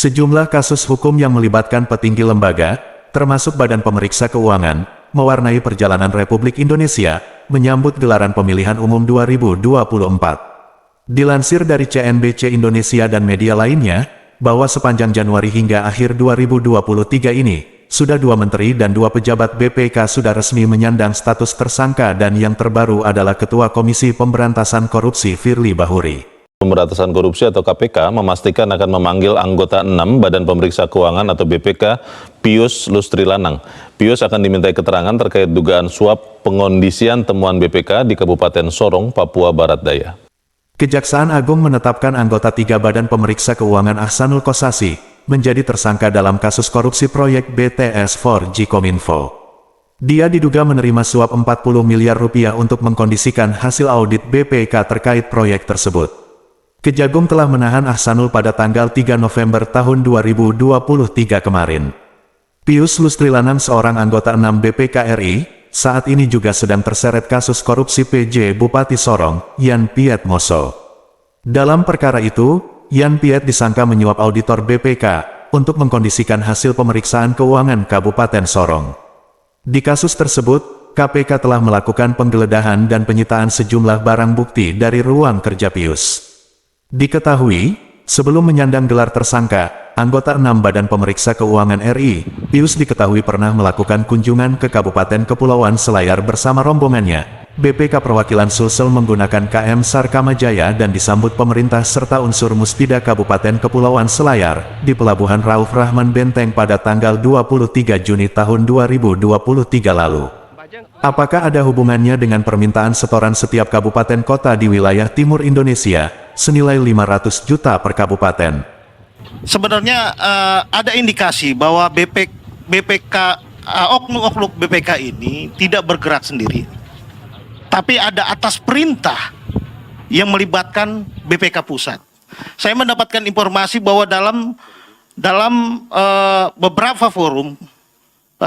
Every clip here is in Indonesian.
Sejumlah kasus hukum yang melibatkan petinggi lembaga, termasuk Badan Pemeriksa Keuangan, mewarnai perjalanan Republik Indonesia, menyambut gelaran pemilihan umum 2024. Dilansir dari CNBC Indonesia dan media lainnya, bahwa sepanjang Januari hingga akhir 2023 ini, sudah 2 menteri dan 2 pejabat BPK sudah resmi menyandang status tersangka dan yang terbaru adalah Ketua Komisi Pemberantasan Korupsi Firly Bahuri. Pemberantasan Korupsi atau KPK memastikan akan memanggil anggota 6 Badan Pemeriksa Keuangan atau BPK, Pius Lustri Lanang. Pius akan dimintai keterangan terkait dugaan suap pengondisian temuan BPK di Kabupaten Sorong, Papua Barat Daya. Kejaksaan Agung menetapkan anggota 3 Badan Pemeriksa Keuangan Ahsanul Kossasi menjadi tersangka dalam kasus korupsi proyek BTS 4G Kominfo. Dia diduga menerima suap 40 miliar rupiah untuk mengkondisikan hasil audit BPK terkait proyek tersebut. Kejagung telah menahan Ahsanul pada tanggal 3 November tahun 2023 kemarin. Pius Lustri Lanang, seorang anggota 6 BPK RI, saat ini juga sedang terseret kasus korupsi PJ Bupati Sorong, Yan Piet Moso. Dalam perkara itu, Yan Piet disangka menyuap auditor BPK untuk mengkondisikan hasil pemeriksaan keuangan Kabupaten Sorong. Di kasus tersebut, KPK telah melakukan penggeledahan dan penyitaan sejumlah barang bukti dari ruang kerja Pius. Diketahui, sebelum menyandang gelar tersangka, anggota 6 Badan Pemeriksa Keuangan RI, Pius diketahui pernah melakukan kunjungan ke Kabupaten Kepulauan Selayar bersama rombongannya. BPK Perwakilan Sulsel menggunakan KM SAR Kamajaya dan disambut pemerintah serta unsur Muspida Kabupaten Kepulauan Selayar di Pelabuhan Rauf Rahman Benteng pada tanggal 23 Juni tahun 2023 lalu. Apakah ada hubungannya dengan permintaan setoran setiap kabupaten kota di wilayah timur Indonesia, senilai 500 juta per kabupaten? Sebenarnya ada indikasi bahwa oknum-oknum BPK ini tidak bergerak sendiri, tapi ada atas perintah yang melibatkan BPK pusat. Saya mendapatkan informasi bahwa dalam beberapa forum,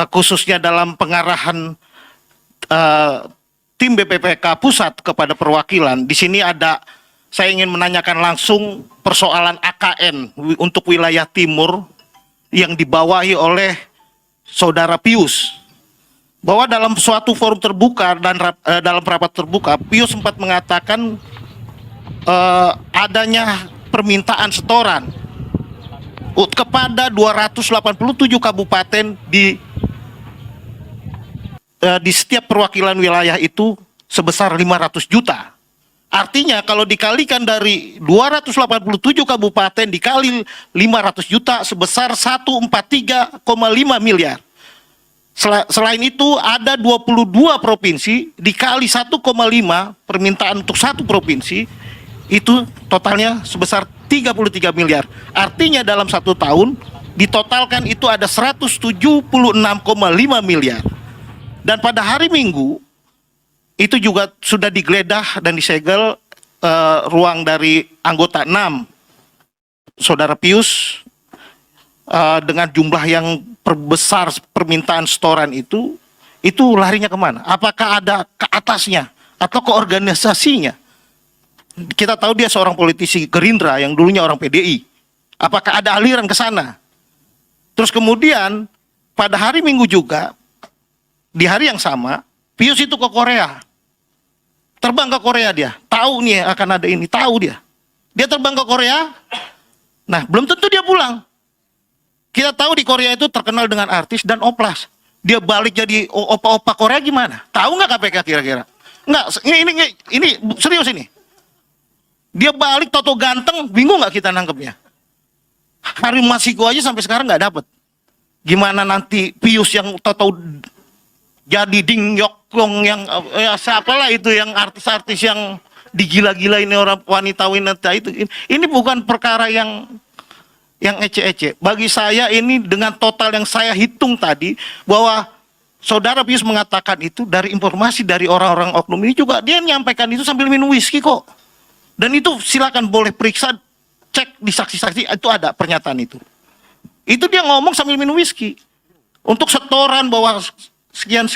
khususnya dalam pengarahan tim BPK pusat kepada perwakilan, di sini saya ingin menanyakan langsung persoalan AKN untuk wilayah timur yang dibawahi oleh Saudara Pius. Bahwa dalam suatu forum terbuka dan dalam rapat terbuka, Pius sempat mengatakan adanya permintaan setoran kepada 287 kabupaten di setiap perwakilan wilayah itu sebesar 500 juta. Artinya kalau dikalikan dari 287 kabupaten dikali 500 juta sebesar 143,5 miliar. Selain itu ada 22 provinsi dikali 1,5 permintaan untuk satu provinsi itu totalnya sebesar 33 miliar. Artinya dalam 1 tahun ditotalkan itu ada 176,5 miliar. Dan pada hari Minggu, itu juga sudah digeledah dan disegel ruang dari anggota 6, Saudara Pius, dengan jumlah yang perbesar permintaan setoran itu larinya kemana? Apakah ada ke atasnya atau ke organisasinya? Kita tahu dia seorang politisi Gerindra yang dulunya orang PDI. Apakah ada aliran ke sana? Terus kemudian, pada hari Minggu juga, di hari yang sama, Pius itu ke Korea. Terbang ke Korea dia. Tahu nih akan ada ini, tahu dia. Dia terbang ke Korea. Nah, belum tentu dia pulang. Kita tahu di Korea itu terkenal dengan artis dan oplas. Dia balik jadi opa-opa Korea gimana? Tahu nggak KPK kira-kira? Nggak, ini serius ini. Dia balik toto ganteng, bingung nggak kita nangkepnya? Harun Masiku aja sampai sekarang nggak dapet. Gimana nanti Pius yang toto jadi Ding Yokyong yang siapalah itu yang artis-artis yang digila-gilain orang wanita-wanita itu. Ini bukan perkara yang ece-ece. Bagi saya ini dengan total yang saya hitung tadi bahwa Saudara Pius mengatakan itu dari informasi dari orang-orang oknum ini juga dia menyampaikan itu sambil minum whisky kok. Dan itu silakan boleh periksa, cek di saksi-saksi itu ada pernyataan itu. Itu dia ngomong sambil minum whisky. Untuk setoran bahwa sekian.